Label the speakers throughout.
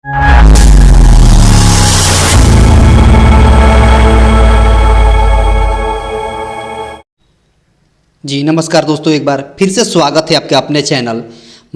Speaker 1: जी नमस्कार दोस्तों, एक बार फिर से स्वागत है आपके अपने चैनल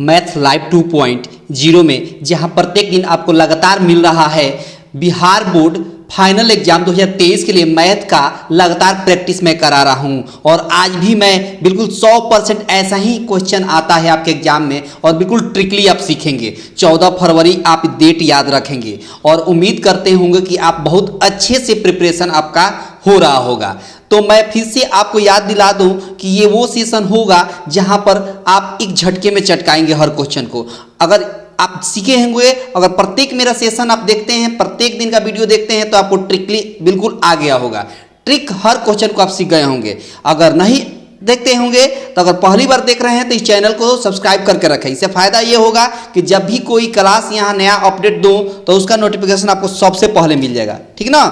Speaker 1: मैथ लाइव 2.0 में, जहां प्रत्येक दिन आपको लगातार मिल रहा है बिहार बोर्ड फाइनल एग्जाम 2023 के लिए मैथ का लगातार प्रैक्टिस मैं करा रहा हूं। और आज भी मैं बिल्कुल 100% ऐसा ही क्वेश्चन आता है आपके एग्जाम में और बिल्कुल ट्रिकली आप सीखेंगे। 14 फरवरी आप डेट याद रखेंगे और उम्मीद करते होंगे कि आप बहुत अच्छे से प्रिपरेशन आपका हो रहा होगा। तो मैं फिर से आपको याद दिला दूं कि ये वो सेशन होगा जहां पर आप एक झटके में चटकाएंगे हर क्वेश्चन को। अगर आप सीखे होंगे, अगर प्रत्येक मेरा सेशन आप देखते हैं, प्रत्येक दिन का वीडियो देखते हैं, तो आपको ट्रिकली बिल्कुल आ गया होगा। ट्रिक हर क्वेश्चन को आप सीख गए होंगे। अगर नहीं देखते होंगे तो अगर पहली बार देख रहे हैं तो इस चैनल को सब्सक्राइब करके रखें। इससे फायदा ये होगा कि जब भी कोई क्लास यहाँ नया अपडेट दूं तो उसका नोटिफिकेशन आपको सबसे पहले मिल जाएगा, ठीक ना।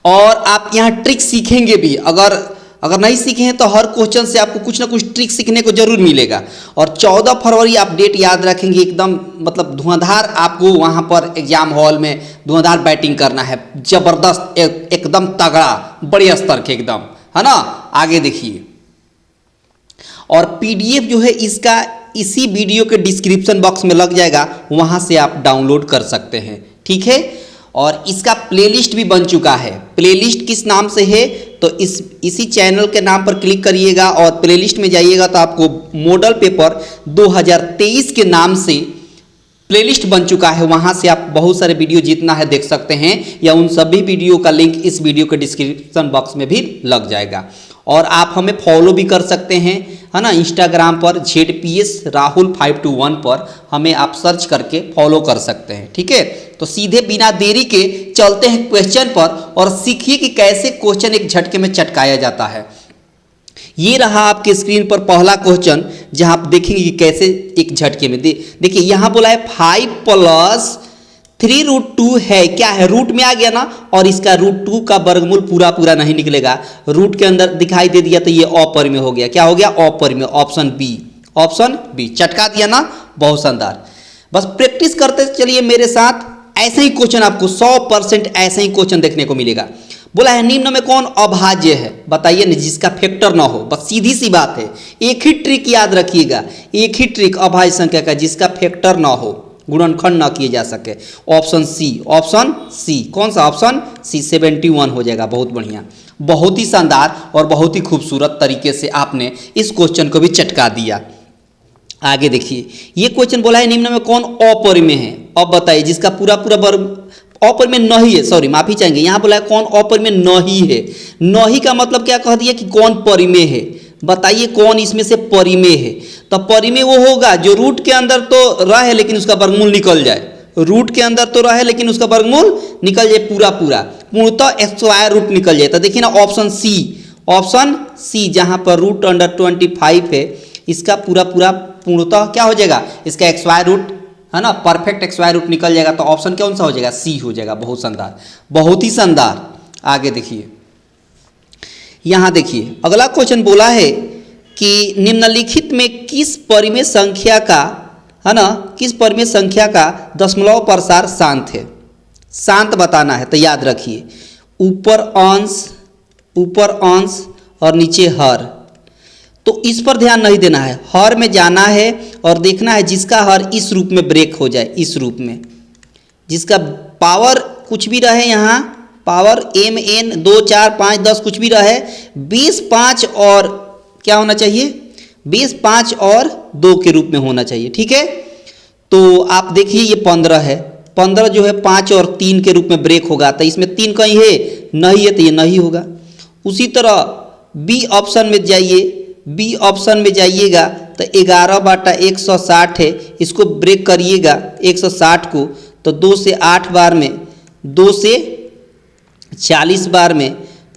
Speaker 1: और आप यहाँ ट्रिक सीखेंगे भी। अगर नहीं सीखे हैं तो हर क्वेश्चन से आपको कुछ ना कुछ ट्रिक सीखने को जरूर मिलेगा। और 14 फरवरी आप डेट याद रखेंगे, एकदम मतलब धुआंधार आपको वहाँ पर एग्जाम हॉल में धुआंधार बैटिंग करना है, जबरदस्त, एकदम तगड़ा, बड़े स्तर के एकदम, है ना। आगे देखिए, और पीडीएफ जो है इसका इसी वीडियो के डिस्क्रिप्शन बॉक्स में लग जाएगा, वहाँ से आप डाउनलोड कर सकते हैं, ठीक है। और इसका प्लेलिस्ट भी बन चुका है। प्लेलिस्ट किस नाम से है तो इसी चैनल के नाम पर क्लिक करिएगा और प्लेलिस्ट में जाइएगा तो आपको मॉडल पेपर 2023 के नाम से प्लेलिस्ट बन चुका है। वहाँ से आप बहुत सारे वीडियो जितना है देख सकते हैं, या उन सभी वीडियो का लिंक इस वीडियो के डिस्क्रिप्शन बॉक्स में भी लग जाएगा। और आप हमें फॉलो भी कर सकते हैं, है ना। इंस्टाग्राम पर ZPS राहुल 521 पर हमें आप सर्च करके फॉलो कर सकते हैं, ठीक है। तो सीधे बिना देरी के चलते हैं क्वेश्चन पर और सीखिए कि कैसे क्वेश्चन एक झटके में चटकाया जाता है। ये रहा आपके स्क्रीन पर पहला क्वेश्चन, जहां आप देखेंगे कि कैसे एक झटके में देखिए यहाँ बोला है 5 + 3√2 है, क्या है, रूट में आ गया ना। और इसका √2 का वर्गमूल पूरा पूरा नहीं निकलेगा, रूट के अंदर दिखाई दे दिया तो ये अपरिमेय हो गया। क्या हो गया? अपरिमेय। ऑप्शन बी चटका दिया ना, बहुत शानदार। बस प्रैक्टिस करते चलिए मेरे साथ, ऐसे ही क्वेश्चन आपको 100% ऐसे ही क्वेश्चन देखने को मिलेगा। बोला है निम्न में कौन अभाज्य है, बताइए ना, जिसका फैक्टर ना हो। बस सीधी सी बात है, एक ही ट्रिक याद रखिएगा, एक ही ट्रिक अभाज्य संख्या का, जिसका फैक्टर ना हो, गुणनखंड ना किए जा सके। Option C. कौन सा? ऑप्शन सी, 71 हो जाएगा। बहुत बढ़िया, बहुत ही शानदार और बहुत ही खूबसूरत तरीके से आपने इस क्वेश्चन को भी चटका दिया। आगे देखिए, ये क्वेश्चन बोला है निम्न में कौन अपरिमेय है। अब बताइए जिसका पूरा वर्ग अपरिमेय नहीं है, सॉरी माफी चाहेंगे, यहाँ बोला है कौन अपरिमेय नहीं है। नहीं का मतलब क्या कह दिया कि कौन परिमेय है। बताइए कौन इसमें से परिमेय है। तो परिमेय वो होगा जो रूट के अंदर तो रहे लेकिन उसका वर्गमूल निकल जाए, रूट के अंदर तो रहे लेकिन उसका वर्गमूल निकल जाए, पूर्णतः स्क्वायर रूट निकल जाए। तो देखिए ना, ऑप्शन सी जहाँ पर √25 है, इसका पूरा पूर्णतः क्या हो जाएगा, इसका स्क्वायर रूट, है ना, परफेक्ट स्क्वायर रूट निकल जाएगा। तो ऑप्शन कौन सा हो जाएगा? सी हो जाएगा। बहुत शानदार, बहुत ही शानदार। आगे देखिए, यहाँ देखिए अगला क्वेश्चन बोला है कि निम्नलिखित में किस परिमेय संख्या का, है ना, किस परिमेय संख्या का दशमलव प्रसार शांत है। शांत बताना है, तो याद रखिए ऊपर अंश और नीचे हर। तो इस पर ध्यान नहीं देना है, हर में जाना है और देखना है जिसका हर इस रूप में ब्रेक हो जाए, इस रूप में, जिसका पावर कुछ भी रहे, यहाँ पावर mn 2 4 5 10 कुछ भी रहे, 20 5 और क्या होना चाहिए, 20 5 और 2 के रूप में होना चाहिए, ठीक है। तो आप देखिए ये 15 है, 15 जो है 5 और 3 के रूप में ब्रेक होगा, तो इसमें 3 कहीं है, नहीं है, तो ये नहीं होगा। उसी तरह बी ऑप्शन में जाइएगा तो 11/160 है, इसको ब्रेक करिएगा 160 को, तो 2 से 8 बार में, 2 से 40 बार में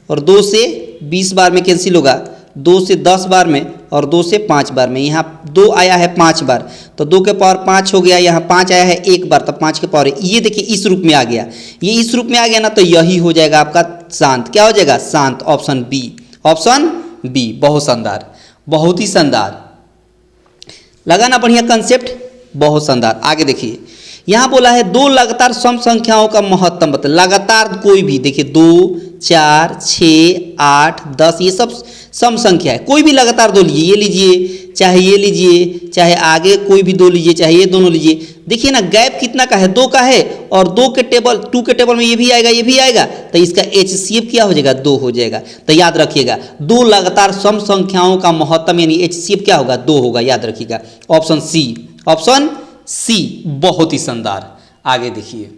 Speaker 1: और 2 से 20 बार में कैंसिल होगा, 2 से 10 बार में और 2 से 5 बार में। यहाँ 2 आया है 5 बार, तो 2 के पावर 5 हो गया, यहाँ 5 आया है 1 बार, तो 5 के पावर, ये देखिए इस रूप में आ गया, ये इस रूप में आ गया ना, तो यही हो जाएगा आपका शांत। क्या हो जाएगा? शांत। Option B. बहुत शानदार, बहुत ही शानदार, लगा ना बढ़िया कंसेप्ट, बहुत शानदार। आगे देखिए, यहाँ बोला है दो लगातार सम संख्याओं का महत्तम बता। लगातार कोई भी देखिए 2, 4, 6, 8, 10 ये सब सम संख्या है। कोई भी लगातार दो लीजिए, ये लीजिए चाहे ये लीजिए चाहे आगे कोई भी दो लीजिए चाहे ये दोनों लीजिए। देखिए ना गैप कितना का है, 2 का है और 2 के टेबल में ये भी आएगा ये भी आएगा, तो इसका HCF क्या हो जाएगा 2 हो जाएगा। तो याद रखिएगा दो लगातार सम संख्याओं का महत्तम यानी HCF क्या होगा 2 होगा, याद रखिएगा। ऑप्शन सी बहुत ही शानदार। आगे देखिए,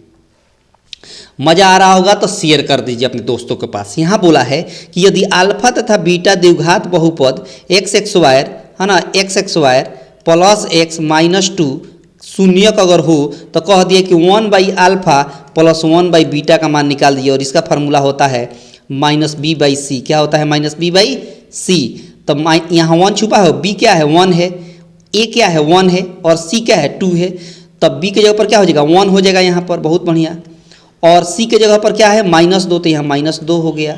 Speaker 1: मजा आ रहा होगा तो शेयर कर दीजिए अपने दोस्तों के पास। यहाँ बोला है कि यदि अल्फा तथा बीटा द्विघात बहुपद x वायर है ना x wire plus x minus 2 शून्यक अगर हो तो कह दिए कि 1/α प्लस 1/बीटा का मान निकाल दिए और इसका फार्मूला होता है -b/c। क्या होता है -b/c। तो यहाँ 1 छुपा है, b क्या है 1 है, a क्या है 1 है और c क्या है 2 है। तब b के जगह पर क्या हो जाएगा 1 हो जाएगा यहाँ पर, बहुत बढ़िया। और c के जगह पर क्या है -2, तो यहाँ -2 हो गया।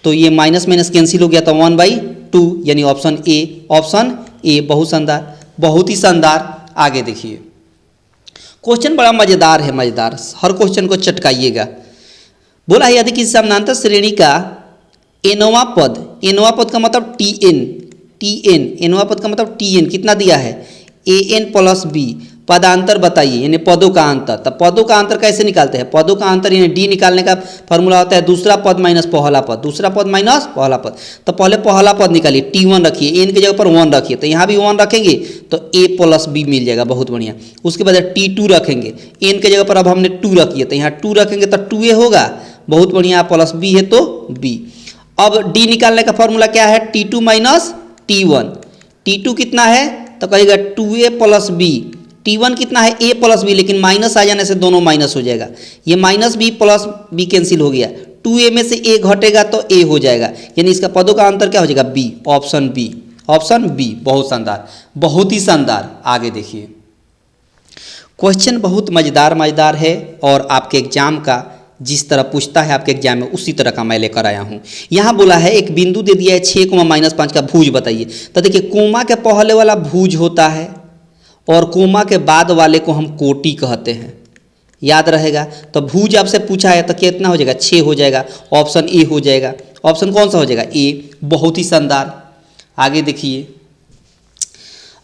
Speaker 1: तो ये माइनस माइनस कैंसिल हो गया तो 1/2 यानी ऑप्शन ए बहुत शानदार, बहुत ही शानदार। आगे देखिए, क्वेश्चन बड़ा मजेदार है, मजेदार, हर क्वेश्चन को चटकाइएगा। बोला है यदि किसी समानांतर श्रेणी का एनवा पद का मतलब एनवा पद का मतलब tn कितना दिया है an प्लस b, पदांतर बताइए यानी पदों का अंतर। तो पदों का अंतर कैसे निकालते हैं, पदों का अंतर यानी d निकालने का फॉर्मूला होता है दूसरा पद माइनस पहला पद, दूसरा पद माइनस पहला पद। तो पहले पहला पद निकालिए, t1 रखिए, n की जगह पर 1 रखिए, तो यहाँ भी 1 रखेंगे तो a प्लस b मिल जाएगा, बहुत बढ़िया। उसके बाद t2 रखेंगे, n की जगह पर अब हमने 2 रखिए तो यहाँ 2 रखेंगे तो 2a होगा, बहुत बढ़िया। प्लस b है तो b। अब d निकालने का फॉर्मूला क्या है t2 माइनस t1। t2 कितना है तो कहेगा 2a प्लस b, t1 कितना है a प्लस b, लेकिन माइनस आ जाने से दोनों माइनस हो जाएगा, ये -b प्लस b कैंसिल हो गया, 2a में से a घटेगा तो a हो जाएगा, यानी इसका पदों का अंतर क्या हो जाएगा b, ऑप्शन बी बहुत शानदार, बहुत ही शानदार। आगे देखिए, क्वेश्चन बहुत मज़ेदार है और आपके एग्जाम का जिस तरह पूछता है आपके एग्जाम में उसी तरह का मैं लेकर आया हूँ। यहाँ बोला है एक बिंदु दे दिया है 6, -5 का भुज बताइए। तो देखिए कोमा के पहले वाला भुज होता है और कोमा के बाद वाले को हम कोटि कहते हैं, याद रहेगा। तो भुज आपसे पूछा है तो कितना हो जाएगा 6 हो जाएगा, ऑप्शन ए हो जाएगा। ऑप्शन कौन सा हो जाएगा ए, बहुत ही शानदार। आगे देखिए,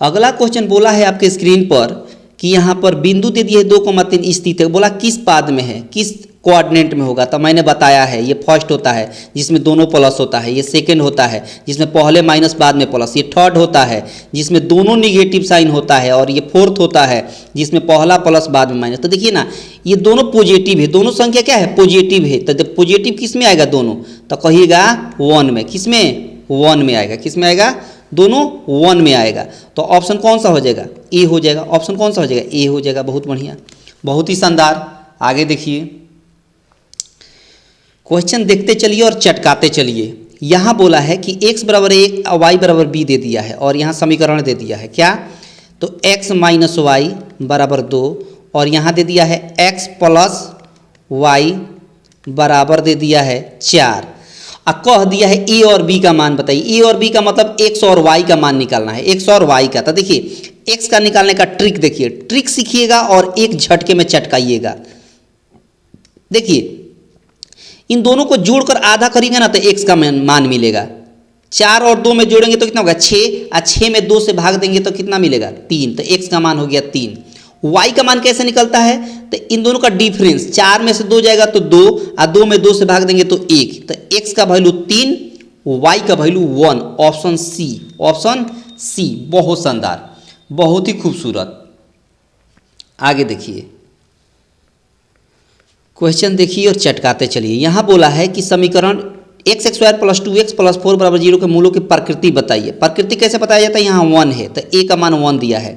Speaker 1: अगला क्वेश्चन बोला है आपके स्क्रीन पर कि यहाँ पर बिंदु दे दिए 2,3 स्थित है, बोला किस पाद में है, किस कोऑर्डिनेट में होगा। तो मैंने बताया है ये फर्स्ट होता है जिसमें दोनों प्लस होता है, ये सेकंड होता है जिसमें पहले माइनस बाद में प्लस, ये थर्ड होता है जिसमें दोनों निगेटिव साइन होता है, और ये फोर्थ होता है जिसमें पहला प्लस बाद में माइनस। तो देखिए ना ये दोनों पॉजिटिव है, दोनों संख्या क्या है पॉजिटिव है। तो पॉजिटिव किस में आएगा दोनों, तो कहिएगा 1 में, किस में 1 में आएगा, किस में आएगा दोनों 1 में आएगा। तो ऑप्शन कौन सा हो जाएगा ए हो जाएगा। ऑप्शन कौन सा हो जाएगा ए हो जाएगा, बहुत बढ़िया, बहुत ही शानदार। आगे देखिए, क्वेश्चन देखते चलिए और चटकाते चलिए। यहाँ बोला है कि x बराबर 1 y बराबर b दे दिया है और यहाँ समीकरण दे दिया है क्या, तो x माइनस वाई बराबर 2 और यहाँ दे दिया है x प्लस वाई बराबर दे दिया है 4। अब कह दिया है a और b का मान बताइए। a और b का मतलब x और y का मान निकालना है, x और y का। तो देखिए x का निकालने का ट्रिक देखिए, ट्रिक सीखिएगा और एक झटके में चटकाइएगा। देखिए इन दोनों को जोड़कर आधा करेंगे ना तो x का मान मिलेगा। 4 और 2 में जोड़ेंगे तो कितना होगा 6, और 6 में 2 से भाग देंगे तो कितना मिलेगा 3, तो x का मान हो गया 3। y का मान कैसे निकलता है, तो इन दोनों का डिफरेंस 4 में से 2 जाएगा तो 2, और 2 में 2 से भाग देंगे तो 1, तो x का वैल्यू 3, y का वैल्यू 1, ऑप्शन सी बहुत शानदार, बहुत ही खूबसूरत। आगे देखिए, क्वेश्चन देखिए और चटकाते चलिए। यहाँ बोला है कि समीकरण x² प्लस 2x प्लस 4 बराबर 0 के मूलों की प्रकृति बताइए। प्रकृति कैसे बताया जाता है, यहाँ 1 है तो a का मान 1 दिया है,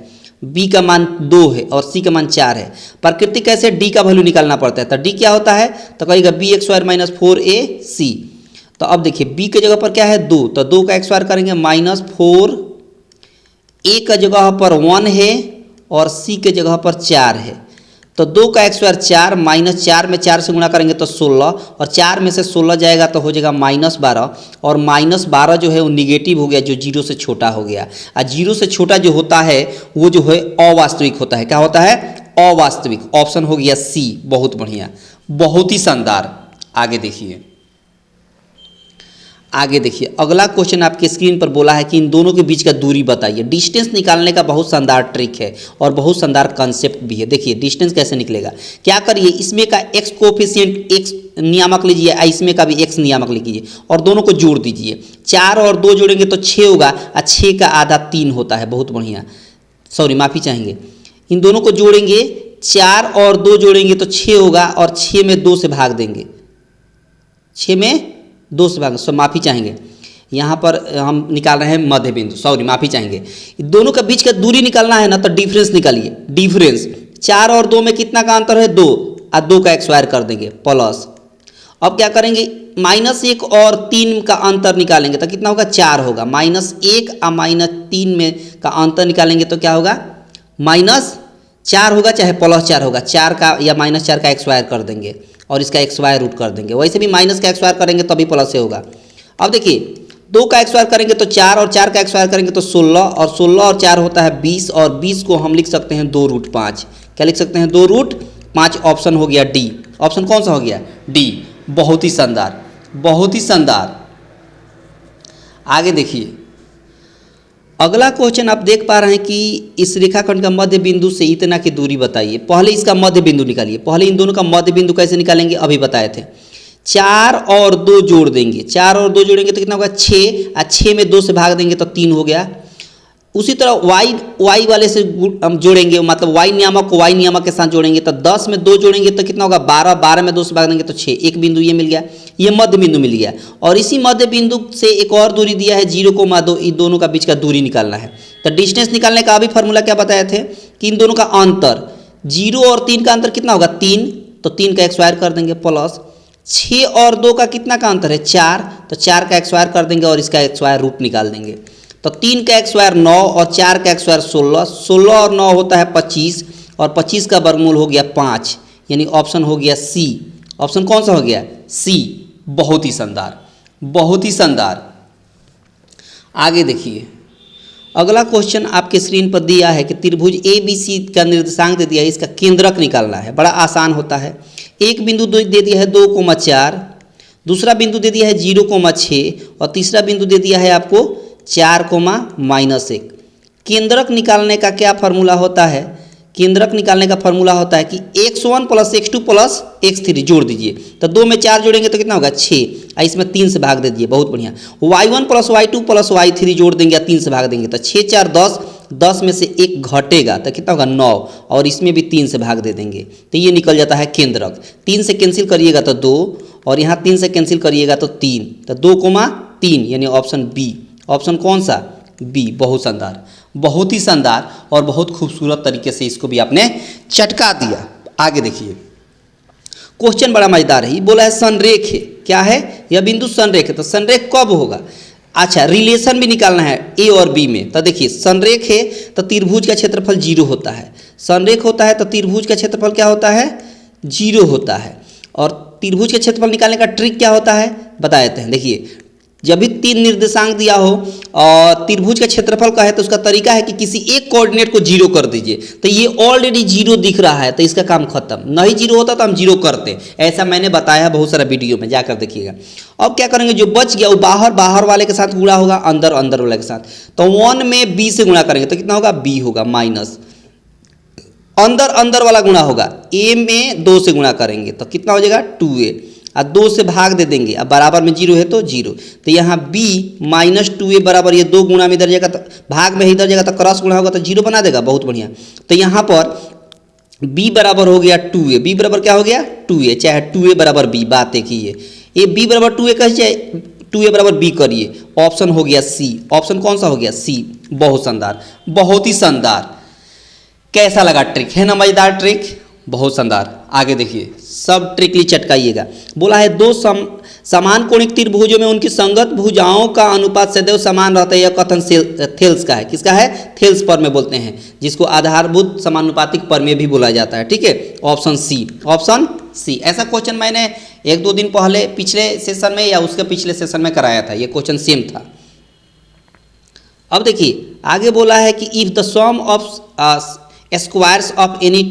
Speaker 1: b का मान 2 है और c का मान 4 है। प्रकृति कैसे, d का वैल्यू निकालना पड़ता है। तो d क्या होता है, तो कहेगा bx² माइनस 4ac। तो अब देखिए b के जगह पर क्या है 2, तो 2 का x² करेंगे माइनस 4, a का जगह पर 1 है और c के जगह पर 4 है। तो 2 का x² 4 माइनस 4 में 4 से गुणा करेंगे तो 16, और 4 में से 16 जाएगा तो हो जाएगा -12, और -12 जो है वो निगेटिव हो गया, जो 0 से छोटा हो गया। और 0 से छोटा जो होता है वो जो है अवास्तविक होता है। क्या होता है, अवास्तविक। ऑप्शन हो गया सी, बहुत बढ़िया, बहुत ही शानदार। आगे देखिए, आगे देखिए, अगला क्वेश्चन आपके स्क्रीन पर बोला है कि इन दोनों के बीच का दूरी बताइए। डिस्टेंस निकालने का बहुत शानदार ट्रिक है और बहुत शानदार कंसेप्ट भी है। देखिए डिस्टेंस कैसे निकलेगा, क्या करिए, इसमें का एक्स कोफिशिएंट एक्स नियामक लीजिए, इसमें का भी एक्स नियामक लीजिए और दोनों को जोड़ दीजिए। 4 और 2 जोड़ेंगे तो 6 होगा और 6 का आधा 3 होता है। बहुत बढ़िया, सॉरी माफ़ी चाहेंगे, इन दोनों को जोड़ेंगे, 4 और 2 जोड़ेंगे तो 6 होगा और 6 में 2 से भाग देंगे, 6 में 2 से भाग, माफ़ी चाहेंगे, यहाँ पर हम निकाल रहे हैं मध्य बिंदु, सॉरी माफ़ी चाहेंगे। दोनों के बीच का दूरी निकालना है ना, तो डिफरेंस निकालिए। डिफरेंस 4 और 2 में कितना का अंतर है, 2, और 2 का स्क्वायर कर देंगे प्लस। अब क्या करेंगे, -1 और 3 का अंतर निकालेंगे तो कितना होगा, 4 होगा। -1 और -3 में का अंतर निकालेंगे तो क्या होगा, -4 होगा चाहे +4 होगा। 4 का या -4 का स्क्वायर कर देंगे और इसका स्क्वायर रूट कर देंगे। वैसे भी माइनस का स्क्वायर करेंगे तभी प्लस से होगा। अब देखिए 2 का स्क्वायर करेंगे तो 4 और 4 का स्क्वायर करेंगे तो 16 और 16 और 4 होता है 20 और 20 को हम लिख सकते हैं 2√5। क्या लिख सकते हैं, 2√5। ऑप्शन हो गया डी। ऑप्शन कौन सा हो गया, डी। बहुत ही शानदार, बहुत ही शानदार। आगे देखिए, अगला क्वेश्चन आप देख पा रहे हैं कि इस रेखाखंड का मध्य बिंदु से इतना की दूरी बताइए। पहले इसका मध्य बिंदु निकालिए। पहले इन दोनों का मध्य बिंदु कैसे निकालेंगे, अभी बताए थे। 4 और 2 जोड़ देंगे, 4 और 2 जोड़ेंगे तो कितना होगा, 6, और 6 में 2 से भाग देंगे तो 3 हो गया। उसी तरह y वाले से हम जोड़ेंगे, मतलब y नियामक को y नियामक के साथ जोड़ेंगे तो 10 में 2 जोड़ेंगे तो कितना होगा, 12, 12 में 2 से भाग देंगे तो 6। एक बिंदु ये मिल गया, ये मध्य बिंदु मिल गया। और इसी मध्य बिंदु से एक और दूरी दिया है 0,2, इन दोनों का बीच का दूरी निकालना है। तो डिस्टेंस निकालने का अभी फॉर्मूला क्या बताए थे कि इन दोनों का अंतर, 0 और 3 का अंतर कितना होगा, 3, तो 3 का स्क्वायर कर देंगे प्लस 6 और 2 का कितना का अंतर है, 4, तो 4 का स्क्वायर कर देंगे और इसका स्क्वायर रूट निकाल देंगे। तो 3 का स्क्वायर 9 और 4 का स्क्वायर 16, 16 और 9 होता है 25 और 25 का वर्गमूल हो गया 5, यानी ऑप्शन हो गया सी। ऑप्शन कौन सा हो गया, सी। बहुत ही शानदार, बहुत ही शानदार। आगे देखिए, अगला क्वेश्चन आपके स्क्रीन पर दिया है कि त्रिभुज ABC का निर्देशांक दे दिया है, इसका केंद्रक निकालना है। बड़ा आसान होता है। एक बिंदु दे दिया है 2,4, दूसरा बिंदु दे दिया है 0,6 और तीसरा बिंदु दे दिया है आपको 4,-1। केंद्रक निकालने का क्या फार्मूला होता है, केंद्रक निकालने का फार्मूला होता है कि x1 + x2 + x3 जोड़ दीजिए। तो 2 में 4 जोड़ेंगे तो कितना होगा, 6, और इसमें 3 से भाग दे दीजिए। बहुत बढ़िया। y1 + y2 + y3 जोड़ देंगे, 3 से भाग देंगे तो 6, 4, 10, 10 में से 1 घटेगा तो कितना होगा, 9, और इसमें भी 3 से भाग दे देंगे तो ये निकल जाता है केंद्रक। 3 से कैंसिल करिएगा तो 2 और यहाँ 3 से कैंसिल करिएगा तो 3, तो 2,3 यानी ऑप्शन बी। ऑप्शन कौन सा, बी। बहुत शानदार, बहुत ही शानदार और बहुत खूबसूरत तरीके से इसको भी आपने चटका दिया। आगे देखिए, क्वेश्चन बड़ा मजेदार है। ये बोला है संरेख है, क्या है, यह बिंदु संरेख है। तो संरेख कब होगा, अच्छा रिलेशन भी निकालना है ए और बी में। तो देखिए संरेख है तो त्रिभुज का क्षेत्रफल 0 होता है। संरेख होता है तो त्रिभुज का क्षेत्रफल क्या होता है, 0 होता है। और त्रिभुज के क्षेत्रफल निकालने का ट्रिक क्या होता है बता देते हैं। देखिए जब भी 3 निर्देशांक दिया हो और त्रिभुज का क्षेत्रफल का है तो उसका तरीका है कि किसी एक कोऑर्डिनेट को 0 कर दीजिए। तो ये ऑलरेडी 0 दिख रहा है तो इसका काम खत्म। नहीं 0 होता तो हम 0 करते, ऐसा मैंने बताया बहुत सारा वीडियो में, जाकर देखिएगा। अब क्या करेंगे, जो बच गया वो बाहर वाले के साथ गुणा होगा, अंदर वाले के साथ। तो 1 में b से गुणा करेंगे तो कितना होगा, b होगा माइनस, अंदर वाला गुणा होगा, a में 2 से गुणा करेंगे तो कितना हो जाएगा 2a, और 2 से भाग दे देंगे, अब बराबर में 0 है तो 0। तो यहाँ b माइनस 2a बराबर, ये 2 गुणा में इधर जाएगा तो भाग में इधर जाएगा तो क्रॉस गुणा होगा तो 0 बना देगा। बहुत बढ़िया। तो यहाँ पर b बराबर हो गया 2a, b बराबर क्या हो गया 2a, चाहे 2a बराबर b, बात एक ही है। ये b बराबर 2a कहिए चाहे 2a बराबर b करिए, ऑप्शन हो गया सी। ऑप्शन कौन सा हो गया, सी। बहुत शानदार, बहुत ही शानदार। कैसा लगा ट्रिक, है ना मजेदार ट्रिक, बहुत शानदार। आगे देखिए, सब ट्रिकली चटकाइएगा। बोला है 2 समान कोणिक त्रिभुजों में उनकी संगत भुजाओं का अनुपात सदैव समान रहता है। यह कथन थेल्स का है। किसका है, थेल्स प्रमेय बोलते हैं, जिसको आधारभूत समानुपातिक प्रमेय भी बोला जाता है। ठीक है, ऑप्शन सी, ऑप्शन सी। ऐसा क्वेश्चन मैंने 1-2 दिन पहले पिछले सेशन में या उसके पिछले सेशन में कराया था, ये क्वेश्चन सेम था। अब देखिए आगे बोला है कि if the sum of squares of any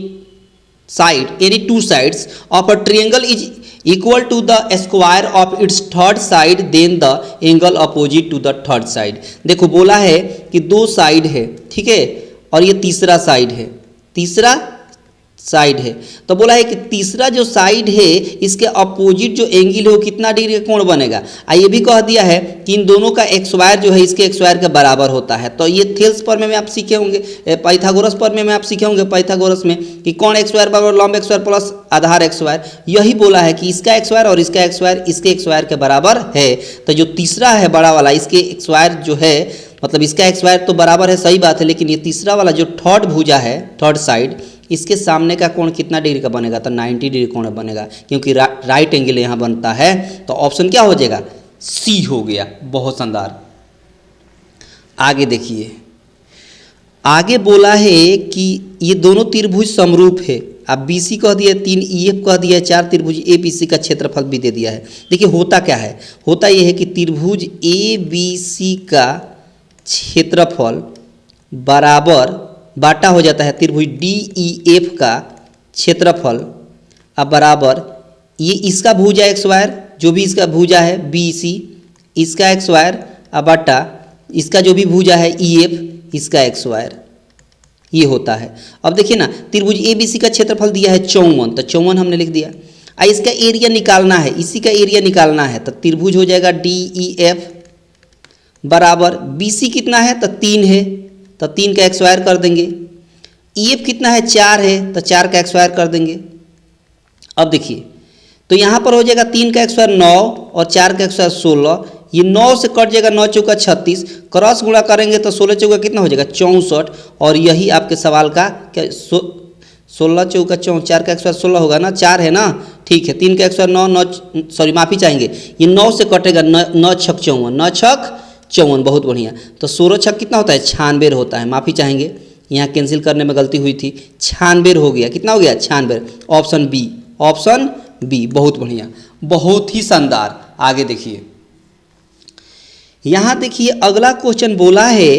Speaker 1: side any two sides of a triangle is equal to the square of its third side then the angle opposite to the third side. देखो बोला है कि दो side है, ठीक है, और ये तीसरा साइड है, तीसरा साइड है, तो बोला है कि तीसरा जो साइड है इसके अपोजिट जो एंगल है वो कितना डिग्री का कोण बनेगा। ये भी कह दिया है कि इन दोनों का एक स्क्वायर जो है इसके एक स्क्वायर के बराबर होता है। तो ये थेल्स प्रमेय में आप सीखे होंगे, पाइथागोरस प्रमेय में आप सीखे होंगे पाइथागोरस में कि कोण एक स्क्वायर बराबर लंब एक स्क्वायर प्लस आधार एक स्क्वायर। यही बोला है कि इसका एक स्क्वायर और इसका एक स्क्वायर इसके एक स्क्वायर के बराबर है। तो जो तीसरा है बड़ा वाला इसके एक स्क्वायर जो है मतलब इसका एक स्क्वायर तो बराबर है, सही बात है, लेकिन ये तीसरा वाला जो थर्ड भुजा है थर्ड साइड इसके सामने का कोण कितना डिग्री का बनेगा, तो 90 डिग्री कोण बनेगा, क्योंकि राइट एंगल यहाँ बनता है। तो ऑप्शन क्या हो जाएगा, सी हो गया। बहुत शानदार। आगे देखिए, आगे बोला है कि ये दोनों त्रिभुज समरूप है। अब BC कह दिया, 3 EF कह दिया, 4 त्रिभुज ABC का क्षेत्रफल भी दे दिया है। देखिए होता क्या है, होता यह है कि त्रिभुज ABC का क्षेत्रफल बराबर बाटा हो जाता है त्रिभुज DEF का क्षेत्रफल अब बराबर ये इसका भुजा एक स्क्वायर जो भी इसका भुजा है BC इसका एक स्क्वायर अब बाटा इसका जो भी भुजा है EF इसका एक स्क्वायर, ये होता है। अब देखिए ना त्रिभुज ABC का क्षेत्रफल दिया है 54, तो 54 हमने लिख दिया। इसका एरिया निकालना है, इसी का एरिया निकालना है, तो त्रिभुज हो जाएगा DEF बराबर BC कितना है, तो 3 है, तो 3 का एक स्क्वायर कर देंगे। EF कितना है, 4 है, तो 4 का एक स्क्वायर कर देंगे। अब देखिए तो यहाँ पर हो जाएगा 3 का एक स्क्वायर 9 और 4 का एक स्क्वायर 16, ये 9 से कट जाएगा, 9 चौका 36, क्रॉस गुणा करेंगे तो 16 चौका कितना हो जाएगा 64। और यही आपके सवाल का क्या 16 चौका 4 का एक स्क्वायर 16 होगा ना, 4 है ना, ठीक है। 3 का एक स्क्वायर 9 सॉरी माफ़ी चाहेंगे, ये 9 से कटेगा 9 छक 54, 9 छक 54, बहुत बढ़िया। तो 16 छक कितना होता है 96 होता है, माफ़ी चाहेंगे यहाँ कैंसिल करने में गलती हुई थी, 96 हो गया, कितना हो गया 96, ऑप्शन बी, ऑप्शन बी, बहुत बढ़िया, बहुत ही शानदार। आगे देखिए, यहाँ देखिए अगला क्वेश्चन बोला है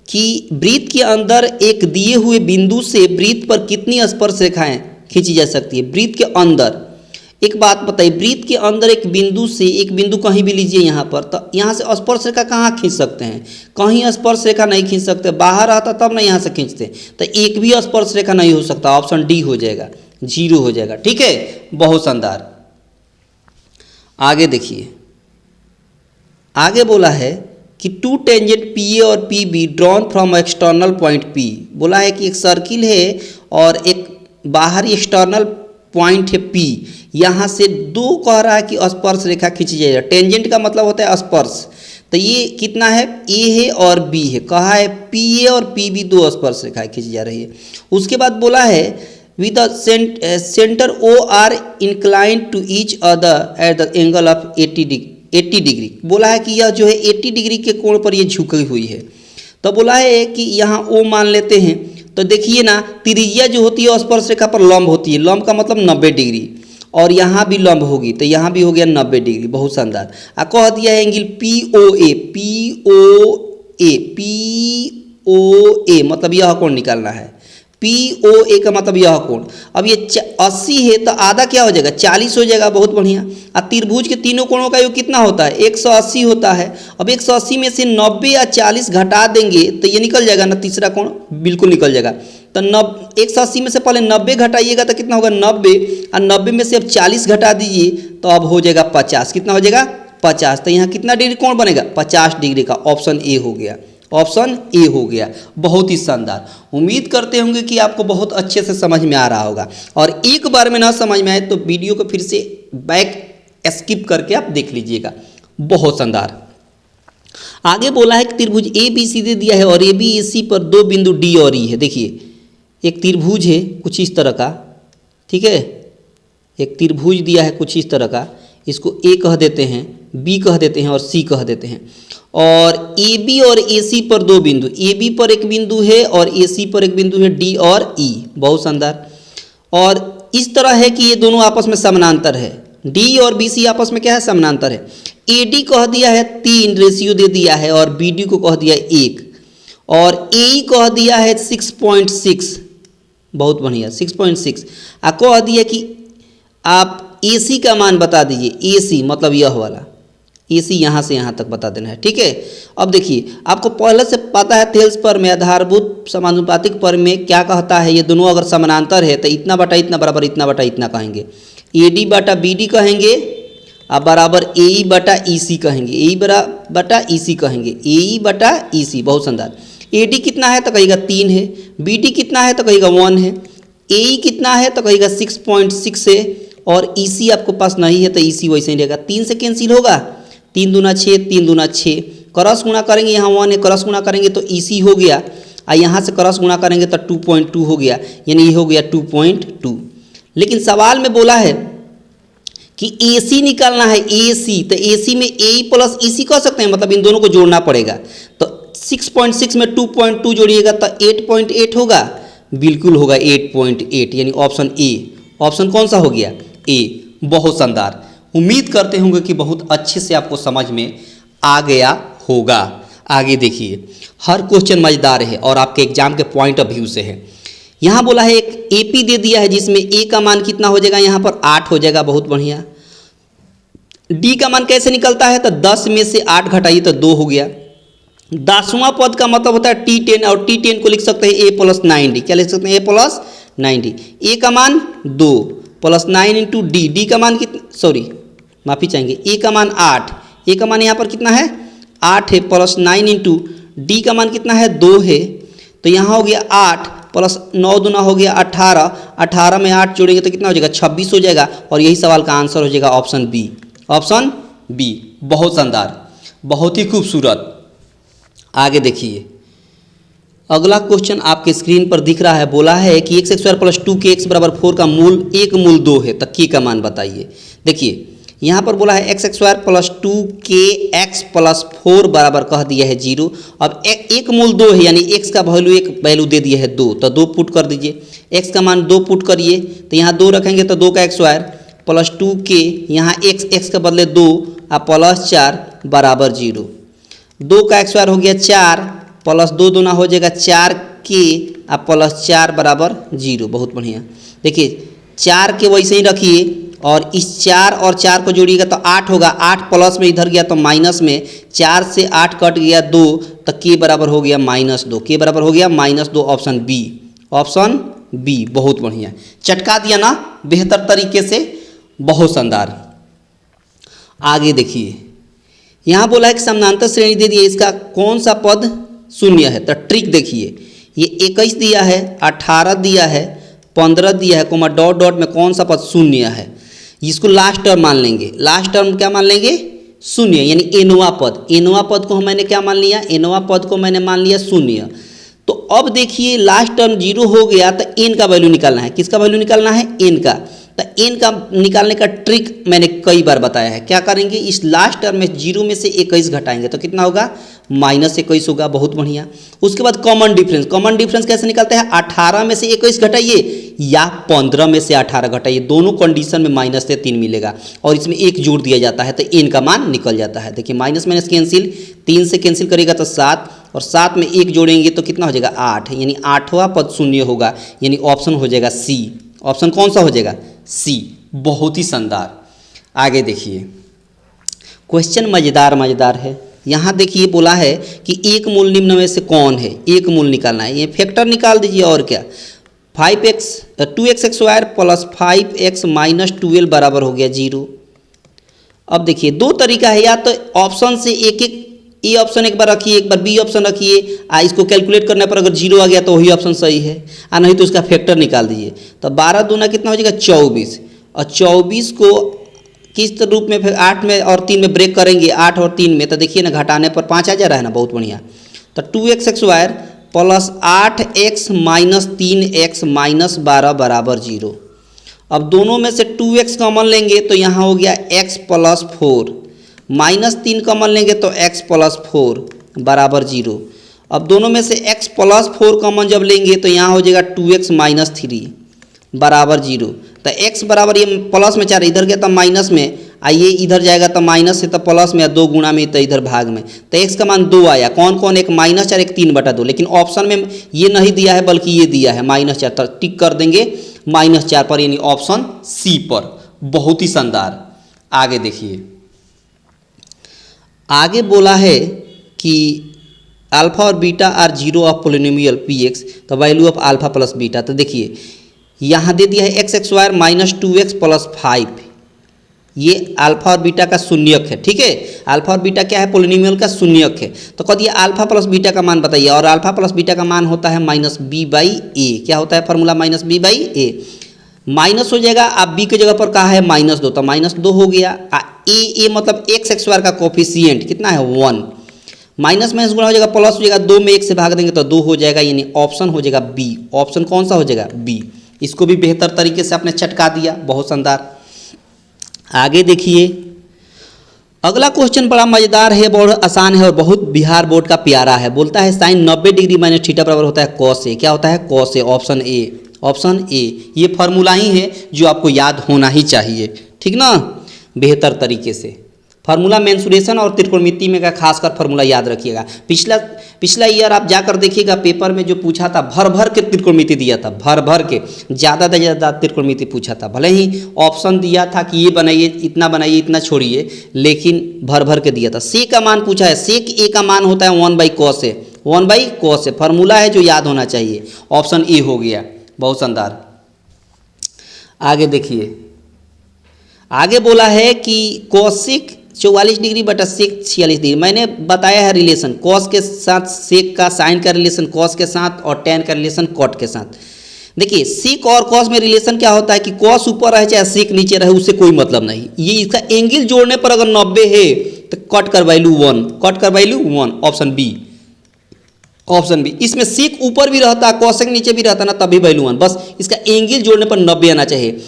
Speaker 1: कि वृत्त के अंदर एक दिए हुए बिंदु से वृत्त पर कितनी स्पर्श रेखाएं खींची जा सकती है। वृत्त के अंदर एक बात बताइए, वृत्त के अंदर एक बिंदु से एक बिंदु कहीं भी लीजिए यहाँ पर, तो यहाँ से स्पर्श रेखा कहाँ खींच सकते हैं, कहीं स्पर्श रेखा नहीं खींच सकते, बाहर आता तब ना यहाँ से खींचते, तो एक भी स्पर्श रेखा नहीं हो सकता, ऑप्शन डी हो जाएगा, 0 हो जाएगा, ठीक है, बहुत शानदार। आगे देखिए, आगे बोला है कि 2 टेंजेंट PA और PB drawn from external point P। बोला है कि एक सर्किल है और एक बाहरी एक्सटर्नल पॉइंट है P, यहाँ से 2 कह रहा है कि स्पर्श रेखा खींची जाएगी। टेंजेंट का मतलब होता है स्पर्श, तो ये कितना है A है और B है, कहा है PA और PB 2 स्पर्श रेखाएं खींची जा रही है। उसके बाद बोला है with the centre O are inclined to each other at the angle of 80 degree. बोला है कि यह जो है 80 डिग्री के कोण पर ये झुकी हुई है। तो बोला है कि यहाँ O मान लेते हैं, तो देखिए ना त्रिज्या जो होती है स्पर्श रेखा पर लंब होती है, लंब का मतलब 90 डिग्री, और यहाँ भी लंब होगी, तो यहाँ भी हो गया 90 डिग्री, बहुत शानदार। कह दिया है एंगल POA मतलब यह कोण निकालना है, POA का मतलब यह कोण। अब ये 80 है तो आधा क्या हो जाएगा 40 हो जाएगा, बहुत बढ़िया। और त्रिभुज के तीनों कोणों का योग कितना होता है 180 होता है। अब 180 में से 90 या 40 घटा देंगे तो ये निकल जाएगा ना, तीसरा कोण बिल्कुल निकल जाएगा। तो 180 में से पहले 90 घटाइएगा तो कितना होगा 90, और 90 में से अब 40 घटा दीजिए तो अब हो जाएगा 50, कितना हो जाएगा 50। तो यहाँ कितना डिग्री कोण बनेगा 50 डिग्री का, ऑप्शन ए हो गया, ऑप्शन ए हो गया, बहुत ही शानदार। उम्मीद करते होंगे कि आपको बहुत अच्छे से समझ में आ रहा होगा, और एक बार में ना समझ में आए तो वीडियो को फिर से बैक स्किप करके आप देख लीजिएगा, बहुत शानदार। आगे बोला है कि त्रिभुज ABC दे दिया है और ABC पर 2 बिंदु D और E है। देखिए एक त्रिभुज है कुछ इस तरह का, ठीक है, एक त्रिभुज दिया है कुछ इस तरह का, इसको A कह देते हैं, B कह देते हैं और C कह देते हैं। और AB और AC पर 2 बिंदु, AB पर एक बिंदु है और AC पर एक बिंदु है D और E, बहुत शानदार। और इस तरह है कि ये दोनों आपस में समानांतर है, D और BC आपस में क्या है समानांतर है। AD कह दिया है 3 रेशियो दे दिया है और BD को कह दिया 1, और AE कह दिया है 6.6, बहुत बढ़िया 6.6। कह दिया कि आप AC का मान बता दीजिए। AC मतलब यह वाला AC यहाँ से यहाँ तक बता देना है, ठीक है। अब देखिए आपको पहले से पता है थेल्स पर में आधारभूत समानुपातिक पर में क्या कहता है, ये दोनों अगर समानांतर है तो इतना बटा इतना बराबर इतना बटा इतना कहेंगे, AD बटा BD कहेंगे अब बराबर AE बटा EC कहेंगे, AE बटा EC कहेंगे, AE बटा EC। बहुत शानदार। AD कितना है तो कहेगा 3 है, BD कितना है तो कहेगा 1 है, AE कितना है तो कहेगा 6.6 है, और EC आपको पास नहीं है तो EC वैसे ही रहेगा। 3 से कैंसिल होगा, 3 दूना 6, 3 दूना 6, क्रॉस गुणा करेंगे, यहाँ 1 है, क्रॉस गुणा करेंगे तो EC हो गया, और यहाँ से क्रॉस गुणा करेंगे तो 2.2 हो गया, यानी ये हो गया 2.2। लेकिन सवाल में बोला है कि AC निकालना है, AC, तो AC में AE प्लस EC कह सकते हैं, मतलब इन दोनों को जोड़ना पड़ेगा। तो 6.6 में 2.2 जोड़िएगा तो 8.8 होगा, बिल्कुल होगा 8.8, यानी ऑप्शन ए। ऑप्शन कौन सा हो गया, ए। बहुत शानदार। उम्मीद करते होंगे कि बहुत अच्छे से आपको समझ में आ गया होगा। आगे देखिए, हर क्वेश्चन मजेदार है और आपके एग्जाम के पॉइंट ऑफ व्यू से है। यहाँ बोला है एक AP दे दिया है जिसमें A का मान कितना हो जाएगा, यहाँ पर 8 हो जाएगा, बहुत बढ़िया। D का मान कैसे निकलता है, तो 10 में से 8 घटाइए तो 2 हो गया। 10वां पद का मतलब होता है T10, और T10 को लिख सकते हैं A प्लस 9D। क्या लिख सकते हैं, A प्लस 9D। A का मान 2 प्लस 9 इंटू D, D का मान कितना, सॉरी माफ़ी चाहेंगे, A का मान 8, A का मान यहाँ पर कितना है 8 है, प्लस 9 इंटू D का मान कितना है 2 है, तो यहाँ हो गया 8 प्लस 9 दूना हो गया 18, 18 में 8 जोड़ेंगे तो कितना हो जाएगा 26 हो जाएगा, और यही सवाल का आंसर हो जाएगा ऑप्शन बी। Option B. बहुत शानदार, बहुत ही खूबसूरत। आगे देखिए, अगला क्वेश्चन आपके स्क्रीन पर दिख रहा है। बोला है कि x स्क्वायर प्लस 2kx बराबर 4 का मूल 1 मूल 2 है, तो k का मान बताइए। देखिए यहाँ पर बोला है x square plus 2kx plus 4 बराबर कह दिया है 0। अब 1 मूल 2 है, यानी x का वैल्यू एक वैल्यू दे दिया है 2, तो 2 पुट कर दीजिए। x का मान 2 पुट करिए, तो यहाँ 2 रखेंगे तो 2 का स्क्वायर प्लस 2k, यहाँ x के बदले 2 और प्लस 4 बराबर 0। 2 का स्क्वायर हो गया 4 प्लस 2 दूना हो जाएगा 4k और प्लस 4 बराबर 0। बहुत बढ़िया। देखिए 4 के वैसे ही रखिए, और इस 4 और 4 को जोड़िएगा तो 8 होगा, 8 प्लस में इधर गया तो माइनस में, 4 से 8 कट गया 2, तो k बराबर हो गया -2, k बराबर हो गया -2। Option B. Option B. बहुत बढ़िया, चटका दिया ना बेहतर तरीके से, बहुत शानदार। आगे देखिए, यहाँ बोला है कि समानांतर श्रेणी दे दी है, इसका कौन सा पद शून्य है, तो ट्रिक देखिए, ये 21 दिया है, 18 दिया है, 15 दिया है, कोमा डॉट डॉट में कौन सा पद शून्य है, इसको लास्ट टर्म मान लेंगे। लास्ट टर्म क्या मान लेंगे, शून्य, यानी एनवा पद। एनवा पद को मैंने क्या मान लिया, एनवा पद को मैंने मान लिया शून्य। तो अब देखिए लास्ट टर्म 0 हो गया, तो एन का वैल्यू निकालना है। किसका वैल्यू निकालना है, एन का। तो एन का निकालने का ट्रिक मैंने कई बार बताया है। क्या करेंगे, इस लास्ट टर्म में 0 में से 21 घटाएंगे तो कितना होगा, -21 होगा। बहुत बढ़िया। उसके बाद कॉमन डिफरेंस। कॉमन डिफरेंस कैसे निकलते हैं, 18 में से 21 घटाइए या 15 में से 18 घटाइए, दोनों कंडीशन में माइनस से 3 मिलेगा, और इसमें 1 जोड़ दिया जाता है तो एन का मान निकल जाता है। देखिए माइनस माइनस कैंसिल, 3 से कैंसिल करेगा तो 7, और 7 में 1 जोड़ेंगे तो कितना हो जाएगा 8, यानी 8वां पद शून्य होगा, यानी ऑप्शन हो जाएगा सी। ऑप्शन कौन सा हो जाएगा, सी। बहुत ही शानदार। आगे देखिए, क्वेश्चन मज़ेदार है। यहाँ देखिए बोला है कि एक मूल निम्न में से कौन है, एक मूल निकालना है। ये फैक्टर निकाल दीजिए, और क्या, 2x square plus 5x minus 12 बराबर हो गया 0। अब देखिए दो तरीका है, या तो ऑप्शन से एक ए ऑप्शन एक बार रखिए, एक बार बी ऑप्शन रखिए, इसको कैलकुलेट करने पर अगर 0 आ गया तो वही ऑप्शन सही है, और नहीं तो उसका फैक्टर निकाल दीजिए। तो 12 दूना कितना हो जाएगा 24, और 24 को किस रूप में, फिर 8 में और 3 में ब्रेक करेंगे, 8 और 3 में, तो देखिए ना घटाने पर 5 आ जा रहा है ना। बहुत बढ़िया। तो 2x square plus 8x minus 3x minus 12 बराबर 0। अब दोनों में से 2x कॉमन लेंगे तो यहाँ हो गया x प्लस 4, माइनस 3 कॉमन लेंगे तो x प्लस 4 बराबर 0। अब दोनों में से x प्लस 4 कॉमन जब लेंगे तो यहाँ हो जाएगा 2x माइनस 3 बराबर 0। तो x बराबर, ये प्लस में 4 इधर गया था माइनस में, ये इधर जाएगा तो माइनस से तो प्लस में, 2 गुणा में तो इधर भाग में, तो x का मान 2 आया। कौन कौन, एक -4 एक 3/2, लेकिन ऑप्शन में ये नहीं दिया है बल्कि ये दिया है -4, तो टिक कर देंगे -4 पर, यानी ऑप्शन सी पर। बहुत ही शानदार। आगे देखिए, आगे बोला है कि अल्फा और beta are zero of polynomial px, तो value of alpha plus beta. तो देखिए यहाँ दे दिया है x² -2x + 5, ये अल्फा और बीटा का शून्यक है। ठीक है, अल्फा और बीटा क्या है, पोलिनोमियल का शून्यक है। तो कह दिया अल्फा प्लस बीटा का मान बताइए, और अल्फा प्लस बीटा का मान होता है -b/a। क्या होता है फार्मूला, -b/a। माइनस हो जाएगा, आप b की जगह पर कहा है -2, तो -2 हो गया। a मतलब x² का कोफिशिएंट कितना है, 1। माइनस माइनस गुणा हो जाएगा, प्लस हो जाएगा, 2 में 1 से भाग देंगे तो 2 हो जाएगा, यानी ऑप्शन हो जाएगा बी। ऑप्शन कौन सा हो जाएगा, बी। इसको भी बेहतर तरीके से आपने चटका दिया, बहुत शानदार। आगे देखिए, अगला क्वेश्चन बड़ा मजेदार है, बहुत आसान है और बहुत बिहार बोर्ड का प्यारा है। बोलता है साइन 90 डिग्री माइनस थीटा बराबर होता है कॉस ए। क्या होता है, cos A. Option A, option A. ये फार्मूला ही है जो आपको याद होना ही चाहिए, ठीक ना, बेहतर तरीके से। फार्मूला मेंसुरेशन और त्रिकोणमिति में का खासकर फार्मूला याद रखिएगा। पिछला ईयर आप जाकर देखिएगा, पेपर में जो पूछा था भर भर के त्रिकोणमिति दिया था, भर भर के, ज़्यादा से ज़्यादा त्रिकोणमिति पूछा था। भले ही ऑप्शन दिया था कि ये बनाइए, इतना बनाइए, इतना छोड़िए, लेकिन भर भर के दिया था। सेक का मान पूछा है, सेक ए का मान होता है 1/cos ए, 1/cos ए। फार्मूला है जो याद होना चाहिए, ऑप्शन ए हो गया, बहुत शानदार। आगे देखिए, आगे बोला है कि कोसेक 44 डिग्री बटा सेक 46 डिग्री। मैंने बताया है रिलेशन, कॉस के साथ सेक का, साइन का रिलेशन कॉस के साथ, और टेन का रिलेशन कॉट के साथ। देखिए सेक और कॉस में रिलेशन क्या होता है कि कॉस ऊपर रहे चाहे सेक नीचे रहे, उससे कोई मतलब नहीं। ये इसका एंगल जोड़ने पर अगर 90 है तो कॉट कर वैल्यू 1, कॉट कर value 1, option B, option B. इसमें सेक ऊपर भी रहता, कॉसेक नीचे भी रहता ना, तभी वैल्यू 1। बस इसका एंगल जोड़ने पर 90 आना चाहिए।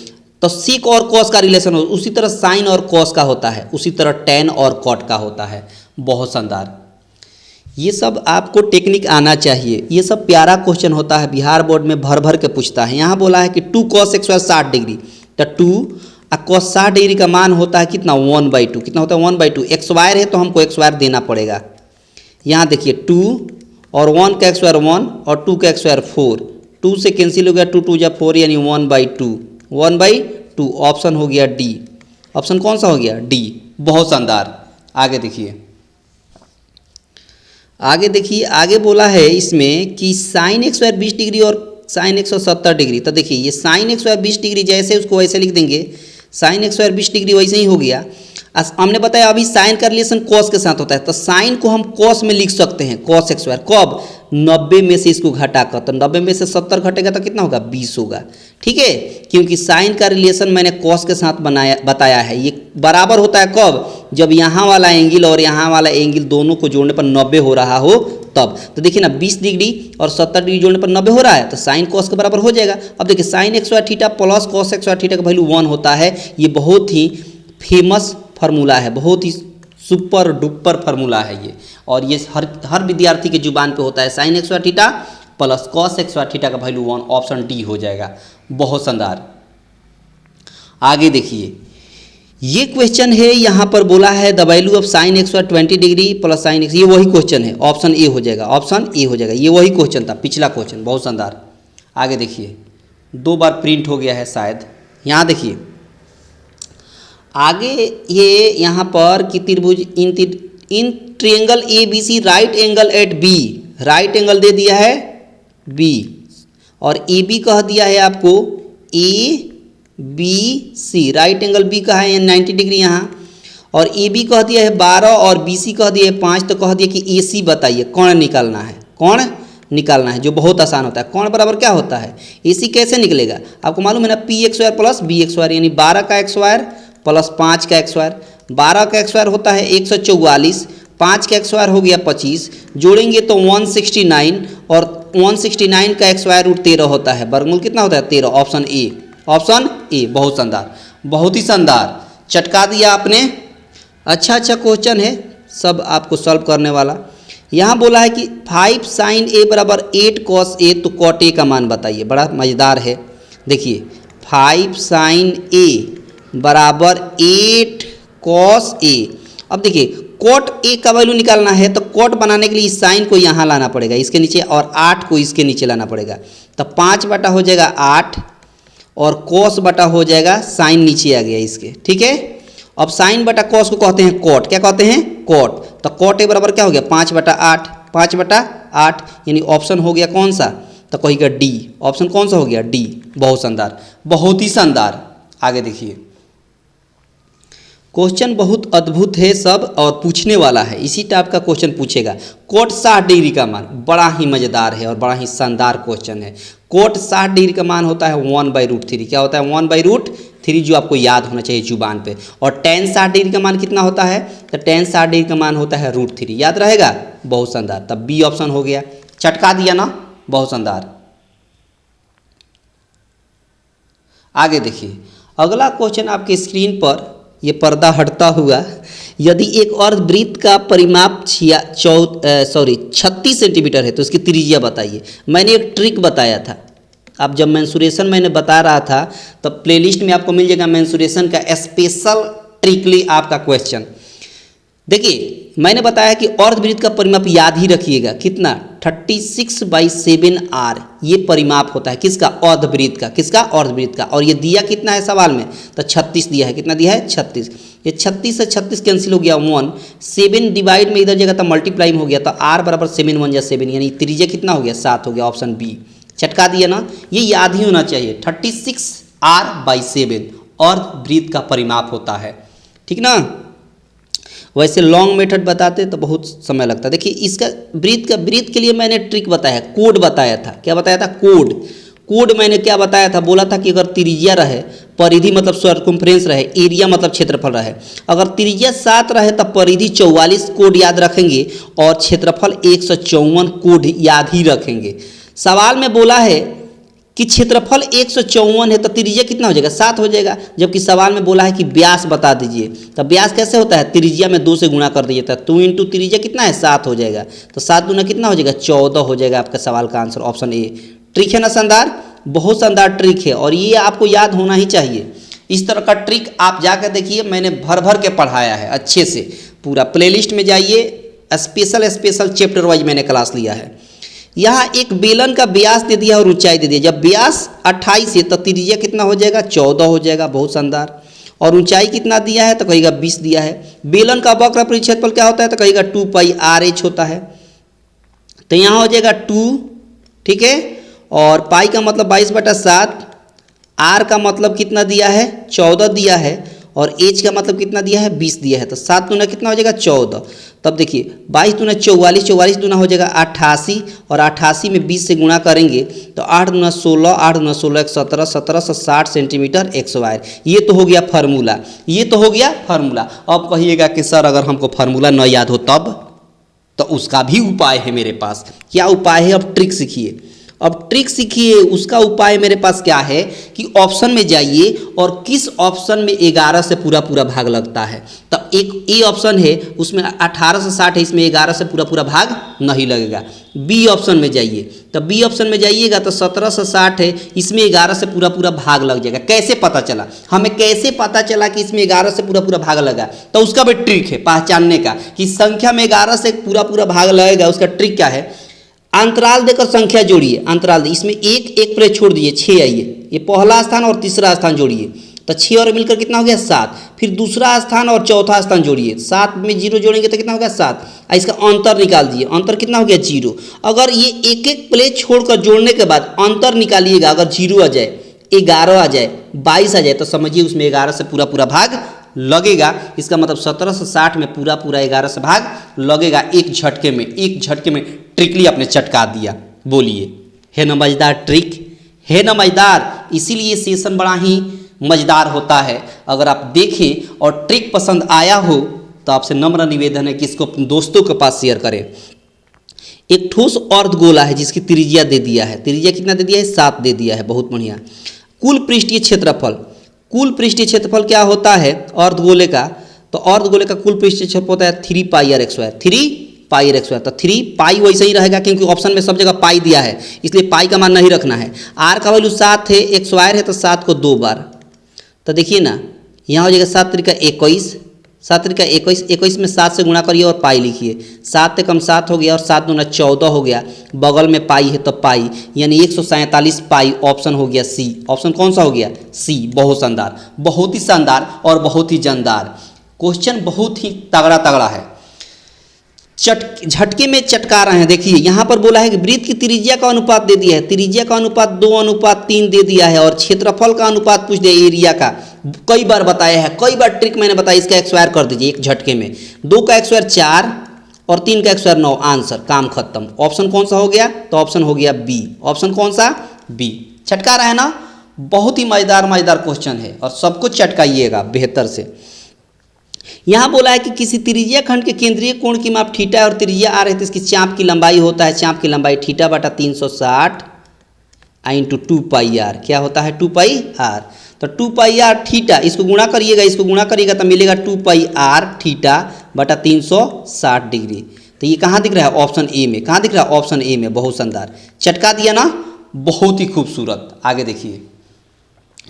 Speaker 1: तो सीक और कॉस का रिलेशन हो, उसी तरह साइन और कॉस का होता है, उसी तरह टेन और कॉट का होता है। बहुत शानदार। ये सब आपको टेक्निक आना चाहिए। ये सब प्यारा क्वेश्चन होता है, बिहार बोर्ड में भर भर के पूछता है। यहाँ बोला है कि 2 cos x 60 डिग्री, तो 2 cos 60 डिग्री का मान होता है कितना, 1/2। कितना होता है, 1/2। एक्स वायर है तो हमको एक्स वायर देना पड़ेगा। यहाँ देखिए 2 और 1 का एक्स वायर 1 और 2 का एक्स वायर 4, 2 से कैंसिल हो गया, 2 2 4, यानी 1/2, 1/2। ऑप्शन हो गया डी। ऑप्शन कौन सा हो गया, डी। बहुत शानदार। आगे देखिए, आगे देखिए, आगे बोला है इसमें कि साइन x स्क्वायर 20 डिग्री और साइन x 70 डिग्री। तो देखिए ये साइन x स्क्वायर 20 डिग्री जैसे उसको वैसे लिख देंगे, साइन x स्क्वायर 20 डिग्री वैसे ही हो गया। हमने बताया अभी साइन का रिलेशन कॉस के साथ होता है, तो साइन को हम कॉस में लिख सकते हैं, कॉस x स्क्वायर। कब, 90 में से इसको घटाकर, तो 90 में से 70 घटेगा तो कितना होगा, 20 होगा। ठीक है, क्योंकि साइन का रिलेशन मैंने कॉस के साथ बताया है। ये बराबर होता है कब, जब यहाँ वाला एंगल और यहाँ वाला एंगल दोनों को जोड़ने पर 90 हो रहा हो तब। तो देखिए ना, 20 डिग्री और 70 डिग्री जोड़ने पर 90 हो रहा है, तो साइन कॉस के बराबर हो जाएगा। अब देखिए sine x square theta plus cos x square theta का वैल्यू 1 होता है। ये बहुत ही फेमस फार्मूला है, बहुत ही सुपर डुपर फार्मूला है ये, और ये हर विद्यार्थी के जुबान पे होता है। Sine x square theta plus cos x square theta का वैल्यू 1, ऑप्शन डी हो जाएगा। बहुत शानदार। आगे देखिए, ये क्वेश्चन है, यहाँ पर बोला है the value of sine x square 20 degree plus sign x, ये वही क्वेश्चन है, ऑप्शन ए हो जाएगा, ऑप्शन ए हो जाएगा। ये वही क्वेश्चन था, पिछला क्वेश्चन। बहुत शानदार। आगे देखिए, 2 बार प्रिंट हो गया है शायद। यहाँ देखिए आगे, ये यहाँ पर कि त्रिभुज in triangle A B C right angle at B, right angle दे दिया है बी, और ए बी कह दिया है आपको A B C, right angle B का है 90 डिग्री यहाँ, और ए बी कह दिया है 12 और बी सी कह दिया है 5। तो कह दिया कि ए सी बताइए, कौन निकालना है, कौन निकालना है, जो बहुत आसान होता है। कौन बराबर क्या होता है, ए सी कैसे निकलेगा, आपको मालूम है ना, P X wire plus B X wire, यानी 12 का एक्स वायर प्लस 5 का एक्स वायर। 12 का एक्स वायर होता है 144, 5 का एक्स वायर हो गया 25, जोड़ेंगे तो 169, और 169 का एक्स वायर रूट 13 होता है, वर्गमूल कितना होता है 13, ऑप्शन ए, ऑप्शन ए। बहुत शानदार, बहुत ही शानदार, चटका दिया आपने। अच्छा क्वेश्चन है, सब आपको सॉल्व करने वाला। यहाँ बोला है कि 5 साइन ए बराबर 8 कॉस ए, तो कॉट ए का मान बताइए। बड़ा मज़ेदार है। देखिए 5 साइन ए बराबर 8 कॉस ए। अब देखिए कॉट ए का वैल्यू निकालना है तो कॉट बनाने के लिए इस साइन को यहाँ लाना पड़ेगा इसके नीचे, और 8 को इसके नीचे लाना पड़ेगा। तो 5 बटा हो जाएगा 8 और कॉस बटा हो जाएगा साइन नीचे आ गया इसके, ठीक है। अब साइन बटा कॉस को कहते हैं कॉट, क्या कहते हैं कॉट। तो कॉट ए बराबर क्या हो गया 5 बटा 8, 5 बटा 8 यानी ऑप्शन हो गया कौन सा, तो कहिएगा डी। ऑप्शन कौन सा हो गया डी। बहुत शानदार, बहुत ही शानदार। आगे देखिए क्वेश्चन बहुत अद्भुत है सब और पूछने वाला है, इसी टाइप का क्वेश्चन पूछेगा। कोट 60 डिग्री का मान बड़ा ही मज़ेदार है और बड़ा ही शानदार क्वेश्चन है। कोट 60 डिग्री का मान होता है 1/√3। क्या होता है 1/√3, जो आपको याद होना चाहिए जुबान पे। और tan 60 डिग्री का मान कितना होता है, तो tan 60 डिग्री का मान होता है √3। याद रहेगा, बहुत शानदार। तब बी ऑप्शन हो गया, चटका दिया ना, बहुत शानदार। आगे देखिए अगला क्वेश्चन आपके स्क्रीन पर, ये पर्दा हटता हुआ, यदि एक अर्धवृत्त का परिमाप 36 सेंटीमीटर है तो इसकी त्रिज्या बताइए। मैंने एक ट्रिक बताया था, अब जब मेंसुरेशन मैंने बता रहा था तब प्लेलिस्ट में आपको मिल जाएगा मेंसुरेशन का स्पेशल ट्रिकली आपका क्वेश्चन। देखिए मैंने बताया कि अर्धवृत्त का परिमाप याद ही रखिएगा, कितना 36/7 आर ये परिमाप होता है किसका, अर्धवृत्त का। किसका, अर्धवृत्त का। और ये दिया कितना है सवाल में, तो 36 दिया है। कितना दिया है 36। ये 36 से 36 कैंसिल हो गया 1, 7 डिवाइड में इधर जगह तो मल्टीप्लाई हो गया, तो आर बराबर 7 1 जा 7 यानी त्रिज्या कितना हो गया 7 हो गया। ऑप्शन बी चटका दिया ना, ये याद ही होना चाहिए। 36r/7 अर्धवृत्त का परिमाप होता है, ठीक ना। वैसे लॉन्ग मेथड बताते तो बहुत समय लगता। देखिए इसका वृत्त के लिए मैंने ट्रिक बताया, कोड बताया था। क्या बताया था, कोड मैंने क्या बताया था, बोला था कि अगर त्रिज्या रहे, परिधि मतलब सर्कम्फ्रेंस रहे, एरिया मतलब क्षेत्रफल रहे। अगर त्रिज्या 7 रहे तब परिधि 44 कोड याद रखेंगे और क्षेत्रफल 154 कोड याद ही रखेंगे। सवाल में बोला है कि क्षेत्रफल 154 है तो त्रिज्या कितना हो जाएगा 7 हो जाएगा, जबकि सवाल में बोला है कि व्यास बता दीजिए। तो व्यास कैसे होता है, त्रिज्या में 2 से गुणा कर दीजिए, तो 2 इंटू त्रिज्या कितना है 7 हो जाएगा। तो 7 दूना कितना हो जाएगा 14 हो जाएगा आपका सवाल का आंसर, ऑप्शन ए। ट्रिक है ना शानदार, बहुत शानदार ट्रिक है और ये आपको याद होना ही चाहिए। इस तरह का ट्रिक आप जाकर देखिए, मैंने भर के पढ़ाया है अच्छे से। पूरा प्लेलिस्ट में जाइए, स्पेशल चैप्टर वाइज मैंने क्लास लिया है। यहाँ एक बेलन का व्यास दे दिया और ऊंचाई दे दिया। जब व्यास 28 है तो त्रिज्या कितना हो जाएगा 14 हो जाएगा, बहुत शानदार। और ऊंचाई कितना दिया है तो कहेगा 20 दिया है। बेलन का वक्र परिक्षेत्रफल क्या होता है तो कहेगा 2πr/h होता है। तो यहाँ हो जाएगा 2, ठीक है। और पाई का मतलब 22/7, आर का मतलब कितना दिया है 14 दिया है, और एच का मतलब कितना दिया है 20 दिया है। तो 7 दूना कितना हो जाएगा 14। तब देखिए 22 दूना 44, 44 दूना हो जाएगा 88, और 88 में 20 से गुणा करेंगे तो 8 दूना 16, 8 दूना 16 17, 17 से 60 सेंटीमीटर XY। ये तो हो गया फार्मूला, ये तो हो गया फार्मूला। अब कहिएगा कि सर अगर हमको फार्मूला न याद हो तब, तो उसका भी उपाय है मेरे पास। क्या उपाय है, अब ट्रिक सीखिए। अब ट्रिक सीखिए, उसका उपाय मेरे पास क्या है कि ऑप्शन में जाइए और किस ऑप्शन में 11 से पूरा भाग लगता है। तब एक ए ऑप्शन है उसमें 18 से 60 है, इसमें 11 से पूरा भाग नहीं लगेगा। बी ऑप्शन में जाइए, तब बी ऑप्शन में जाइएगा तो 17 से 60 है, इसमें 11 से पूरा भाग लग जाएगा। कैसे पता चला, हमें कैसे पता चला कि इसमें 11 से पूरा भाग लगा, तो उसका भी ट्रिक है पहचानने का कि संख्या में 11 से पूरा भाग लगेगा। उसका ट्रिक क्या है, अंतराल देकर संख्या जोड़िए। अंतराल इसमें एक प्लेस छोड़ दीजिए, 6 आइए, ये पहला स्थान और तीसरा स्थान जोड़िए, तो 6 और मिलकर कितना हो गया 7। फिर दूसरा स्थान और चौथा स्थान जोड़िए, 7 में 0 जोड़ेंगे तो कितना हो गया 7। इसका अंतर निकाल दीजिए, अंतर कितना हो गया 0। अगर ये एक प्लेस छोड़कर जोड़ने के बाद अंतर निकालिएगा, अगर 0 आ जाए, 11 आ जाए, 22 आ जाए, तो समझिए उसमें 11 से पूरा भाग लगेगा। इसका मतलब 17 से 60 में पूरा 11 से भाग लगेगा एक झटके में। ट्रिकली आपने चटका दिया। बोलिए, है ना मजेदार ट्रिक, है ना मजेदार। इसीलिए सेशन बड़ा ही मजेदार होता है। अगर आप देखें और ट्रिक पसंद आया हो तो आपसे नम्र निवेदन है कि इसको अपने दोस्तों के पास शेयर करें। एक ठोस अर्धगोला है जिसकी त्रिज्या दे दिया है, त्रिज्या कितना दे दिया है 7 दे दिया है, बहुत बढ़िया। कुल पृष्ठीय क्षेत्रफल क्या होता है अर्धगोले का, तो अर्धगोले का कुल पृष्ठीय क्षेत्रफल होता है 3πr/x², 3πr/x²। तो 3π वैसे ही रहेगा क्योंकि ऑप्शन में सब जगह पाई दिया है, इसलिए पाई का मान नहीं रखना है। आर का वैल्यू 7 है, x² है, तो 7 को 2 बार, तो देखिए ना यहाँ हो जाएगा 7 × 21, 7 त्रिका 21, 21 में 7 से गुणा करिए और पाई लिखिए। 7 से कम 7 हो गया और 7 दूना 14 हो गया, बगल में पाई है तो पाई, यानी 147 पाई। ऑप्शन हो गया सी। ऑप्शन कौन सा हो गया? सी। बहुत शानदार, बहुत ही शानदार और बहुत ही जानदार क्वेश्चन, बहुत ही तगड़ा तगड़ा है। झटके में चटका रहे हैं। देखिए यहाँ पर बोला है कि वृत्त की त्रिज्या का अनुपात दे दिया है, त्रिज्या का अनुपात 2:3 दे दिया है, और क्षेत्रफल का अनुपात पूछ दिया एरिया का। कई बार बताया है, कई बार ट्रिक मैंने बताया, इसका एक्सवायर कर दीजिए एक झटके में। 2 का एक्सवायर 4 और 3 का एक्सवायर 9। आंसर, काम खत्म। ऑप्शन कौन सा हो गया? तो ऑप्शन हो गया बी। ऑप्शन कौन सा? बी। चटका रहा है ना, बहुत ही मजेदार क्वेश्चन है और सबको चटकाइएगा बेहतर से। यहाँ बोला है कि किसी त्रिज्या खंड के केंद्रीय कोण की माप थीटा और त्रिज्या आर है, तो इसकी चाप की लंबाई होता है, चाप की लंबाई थीटा बटा 360 इंटू 2 पाई आर। क्या होता है? 2 पाई आर। तो 2 पाई आर थीटा, इसको गुणा करिएगा, इसको गुणा करिएगा तो मिलेगा 2 पाई आर थीटा बटा 360 डिग्री। तो ये कहाँ दिख रहा है? ऑप्शन ए में। कहाँ दिख रहा है? ऑप्शन ए में। बहुत शानदार, चटका दिया ना, बहुत ही खूबसूरत। आगे देखिए,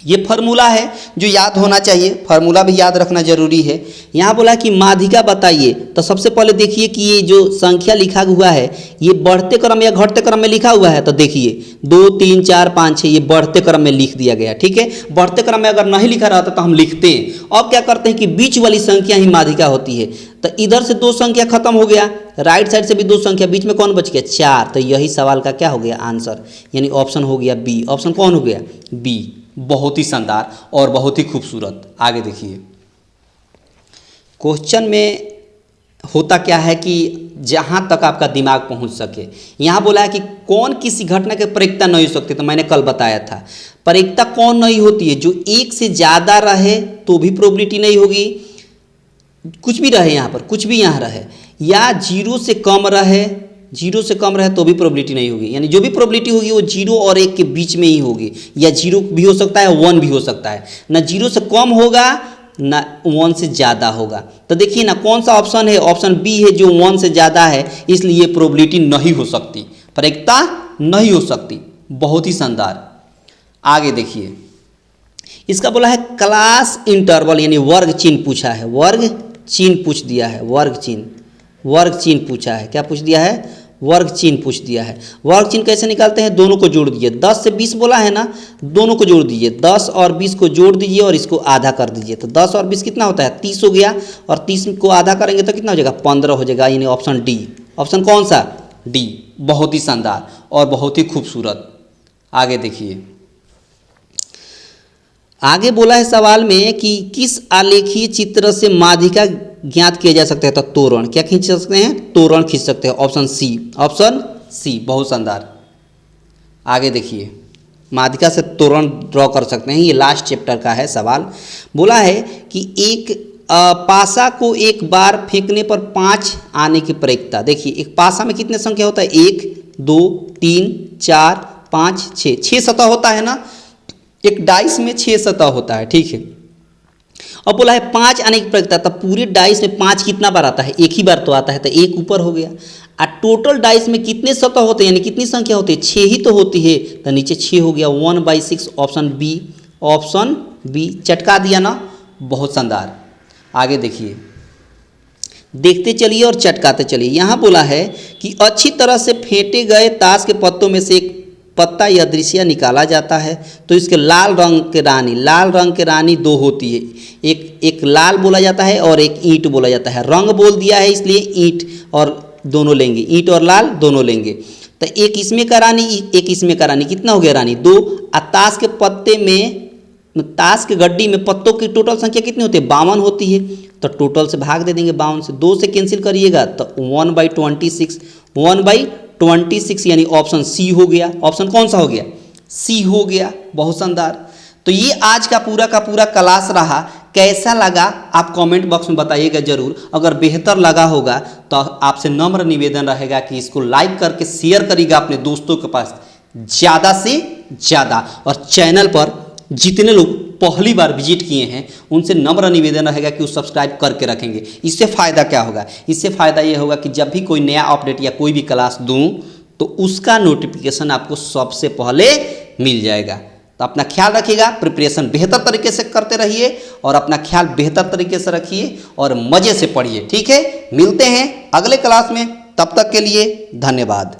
Speaker 1: ये फार्मूला है जो याद होना चाहिए, फार्मूला भी याद रखना जरूरी है। यहाँ बोला कि माध्यिका बताइए, तो सबसे पहले देखिए कि ये जो संख्या लिखा हुआ है ये बढ़ते क्रम या घटते क्रम में लिखा हुआ है। तो देखिए 2 3 4 5 6 ये बढ़ते क्रम में लिख दिया गया, ठीक है। बढ़ते क्रम में अगर नहीं लिखा रहता तो हम लिखते हैं। अब क्या करते हैं कि बीच वाली संख्या ही माध्यिका होती है। तो इधर से 2 संख्या खत्म हो गया, राइट साइड से भी 2 संख्या, बीच में कौन बच गया? 4। तो यही सवाल का क्या हो गया? आंसर, यानी ऑप्शन हो गया बी। ऑप्शन कौन हो गया? बी। बहुत ही शानदार और बहुत ही खूबसूरत। आगे देखिए, क्वेश्चन में होता क्या है कि जहाँ तक आपका दिमाग पहुँच सके। यहाँ बोला है कि कौन किसी घटना के प्रयोक्ता नहीं हो सकते, तो मैंने कल बताया था प्रयोक्ता कौन नहीं होती है? जो 1 से ज़्यादा रहे तो भी प्रोबेबिलिटी नहीं होगी, कुछ भी रहे यहाँ पर, कुछ भी यहाँ रहे, या 0 से कम रहे, 0 से कम रहे तो भी प्रोबेबिलिटी नहीं होगी। यानी जो भी प्रोबेबिलिटी होगी वो 0 और 1 के बीच में ही होगी, या 0 भी हो सकता है, 1 भी हो सकता है। ना 0 से कम होगा ना 1 से ज़्यादा होगा। तो देखिए ना, कौन सा ऑप्शन है? ऑप्शन बी है, जो 1 से ज़्यादा है, इसलिए प्रोबेबिलिटी नहीं हो सकती, प्रयोक्ता नहीं हो सकती। बहुत ही शानदार। आगे देखिए, इसका बोला है क्लास इंटरवल, यानी वर्ग चिन्ह पूछा है, वर्ग चिन्ह पूछ दिया है, वर्ग चिन्ह, वर्ग चिन्ह पूछा है। क्या पूछ दिया है? वर्ग चिन्ह पूछ दिया है। वर्ग चिन्ह कैसे निकालते हैं? दोनों को जोड़ दीजिए। 10 से 20 बोला है ना, दोनों को जोड़ दीजिए। 10 और 20 को जोड़ दीजिए और इसको आधा कर दीजिए। तो 10 और 20 कितना होता है? 30 हो गया, और 30 को आधा करेंगे तो कितना हो जाएगा? 15 हो जाएगा, यानी ऑप्शन डी। ऑप्शन कौन सा? डी। बहुत ही शानदार और बहुत ही खूबसूरत। आगे देखिए, आगे बोला है सवाल में कि किस आलेखीय चित्र से माध्यिका ज्ञात किया जा सकता है? तो तोरण। क्या खींच सकते हैं? तोरण खींच सकते हैं। Option C. Option C. बहुत शानदार। आगे देखिए, माध्यिका से तोरण ड्रॉ कर सकते हैं। ये लास्ट चैप्टर का है सवाल। बोला है कि एक पासा को एक बार फेंकने पर 5 आने की प्रयोक्ता। देखिए एक पासा में कितने संख्या होता है? 1 2 3 4 5 6, 6 सतह होता है ना, एक डाइस में 6 सतह होता है, ठीक है। अब बोला है 5 आने की प्रयोक्ता, तब पूरे डाइस में 5 कितना बार आता है? एक ही बार तो आता है, तो 1 ऊपर हो गया। और टोटल डाइस में कितने सतह होते हैं, यानी कितनी संख्या होती है? 6 ही तो होती है, तो नीचे 6 हो गया, 1/6। Option B. Option B. चटका दिया ना, बहुत शानदार। आगे देखिए, देखते चलिए और चटकाते चलिए। यहाँ बोला है कि अच्छी तरह से फेंटे गए ताश के पत्तों में से एक पत्ता या दृश्य निकाला जाता है, तो इसके लाल रंग के रानी, लाल रंग के रानी 2 होती है, एक लाल बोला जाता है और एक ईंट बोला जाता है। रंग बोल दिया है इसलिए ईंट और दोनों लेंगे, ईंट और लाल दोनों लेंगे। तो एक इसमें का रानी, एक इसमें का रानी, कितना हो गया रानी? 2। और ताश के पत्ते में, ताश के गड्डी में पत्तों की टोटल संख्या कितनी होती है? 52 होती है, तो टोटल से भाग दे देंगे 52 से। 2 से कैंसिल करिएगा तो 1/26, 1/26, यानी ऑप्शन सी हो गया। ऑप्शन कौन सा हो गया? सी हो गया। बहुत शानदार। तो ये आज का पूरा क्लास रहा। कैसा लगा आप कमेंट बॉक्स में बताइएगा जरूर। अगर बेहतर लगा होगा तो आपसे नम्र निवेदन रहेगा कि इसको लाइक करके शेयर करिएगा अपने दोस्तों के पास ज़्यादा से ज़्यादा, और चैनल पर जितने लोग पहली बार विजिट किए हैं उनसे नम्र निवेदन रहेगा कि वो सब्सक्राइब करके रखेंगे। इससे फ़ायदा क्या होगा? इससे फ़ायदा ये होगा कि जब भी कोई नया अपडेट या कोई भी क्लास दूं तो उसका नोटिफिकेशन आपको सबसे पहले मिल जाएगा। तो अपना ख्याल रखिएगा, प्रिपरेशन बेहतर तरीके से करते रहिए और अपना ख्याल बेहतर तरीके से रखिए और मज़े से पढ़िए। ठीक है, मिलते हैं अगले क्लास में, तब तक के लिए धन्यवाद।